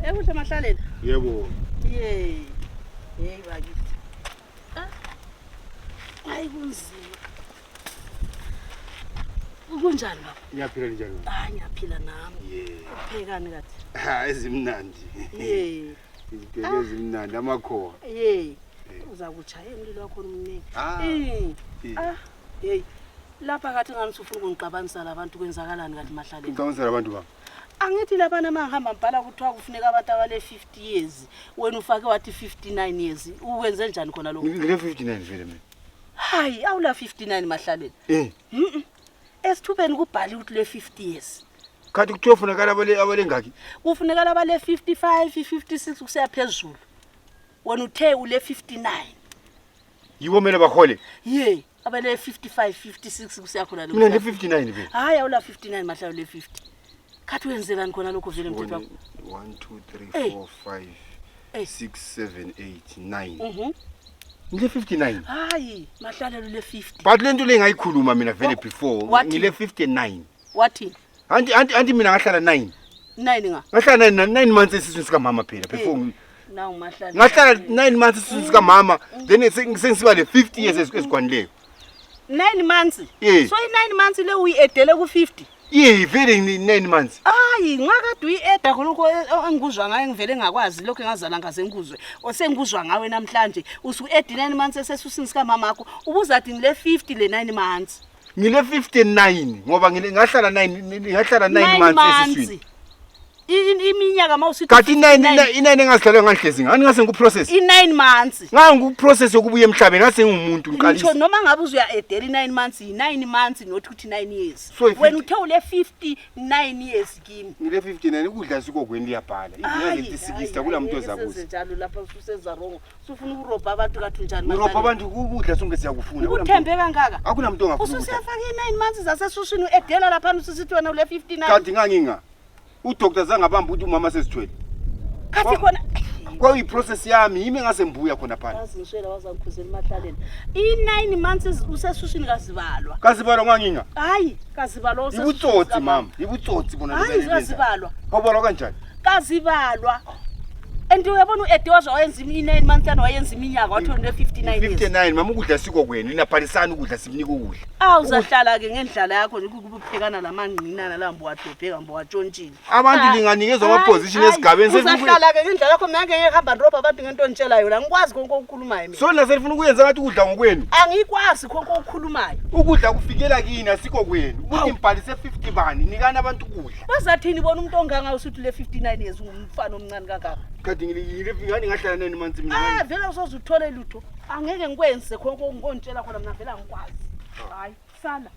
Ekuhle Mahlaleni. Yebo. Hey bakithi. Hayi kunzima. Kunjani baba? Ngiyaphila njani? Ngiyaphila nami. Uphekani kathi? Ezimnandi. Izipheke ezimnandi amakhowa. Uzakuchaya umlilo wakho omningi. Hey. Lapha kathi ngani ufuna ukungixabanisa labantu kwenzakalani kathi Mahlaleni? Ngicabanga abantu ba. Angithi labana mangihamba mbhala kuthiwa kufuneka abantu abale 50 years. Wena ufake wathi 59 years. Uwenze njani khona lokho? Ngile 59 vele mina. Hayi, awula 59 Mahlaleni. Esithubeni kubhali ukuthi le 50 years. Kanti kuthiwa ufunakala abale ngaki? Kufuneka abale 55, 56 kusiya phezulu. Wena uthe ule 59. Yibo mele bahole? Abale 55, 56 kusiya khona lokho. Mina ngi 59 vele. Hayi, awula 59 Mahlaleni le 50. Kathi wenzelani khona lokho vele mthethwa? 1 2 3 4 5 6 7 8 9. Ngile 59. Hayi, Mahlaleni le 50. But lento le ngayikhuluma mina vele before ngile 59. Wathi? Anti mina ngahlala 9. 9 nga. Ngahlala 9 months esiswini sika mama phela before Nawu Mahlaleni. ngahlala 9 months esiswini sika mama then sengisiba le 50 years esigwanileyo. 9 months. So i9 months le uyiedele ku 50. Vele 9 months. Hayi, ngakade uyieda khonoko engikuzwa ngaye ngivele ngakwazi lokho engazala ngaze ngikuzwe. Osengikuzwa ngawe namhlanje usu edi 9 months esesusini sika mama yakho ubuzathi ngile 50 le 9 months. Ngile 59 ngoba ngahlala 9 months esiswini. Iminyaka mawusithi kathi 9 engazihlala ngihlezi ngani ngase ngiprocess i9 months ngangiprocess yokubuya emhlabeni ngase ngumuntu ngisho noma ngabe uzuya edela i9 months i9 months not ukuthi 9 years wena uthe ule 59 years kimi ngile 59 ukudla sikogweni liyabhala ingeke sisikista kula muntu ozakuza njalo lapha ususenza wrong sufuna ukurobha abantu kathi njani manje urobha abantu ukudla sonke siyakufuna uthembe kangaka akuna umuntu ongafuna ususiyafaka i9 months zasesushini edela lapha ususithi wena ule 59 kanti nganginga uDr Zangabamba uthi umama sesithwele. Kathi khona kwayi process yami yimi ngase mbuya khona phala. Ngizishela wazangikhuzela Mahlaleni. I9 months usesushini kazibalwa. Kazibalwa nganginga? Hayi, kazibalwa usesushini. Ibutsotsi mama, ibutsotsi bona lezi. Hayi, kazibalwa. Awubalwa kanjani? Kazibalwa. And uyabona uEdie wayenza i9 months yana wayenza iminyaka wathi une 59 years. 59 mama ukudla sikokwena inabhalisana ukudla sibunika ukudla. Uzahlala ke ngendlala yakho nje ukuphekana lamangqinana lambo wadobheka mbo watshontshile. Abantu linganikezwa ama position esigabeni uzahlala ke ngendlala yakho mina ngeke ngihamba ndroba abantu ngento ntshela yona ngikwazi konke ukukhulumayo mina. So la selifuna ukuyenza ngathi ukudla ngokwenu. Angikwazi konke ukukhulumayo. Ukudla kufikela kini asikokwenu. Ukuthi imphalise 50 bani nikana abantu ukudla. Bazathini bona umuntu onganga usuthi le 59 years ungumfana omncane kangaka. Kanti ngilefingani ngahlala 9 months mina. Vela usozuthole lutho. Angeke ngikwenze konke ngontshela khona mina vela ngikwazi. Hayi, sala.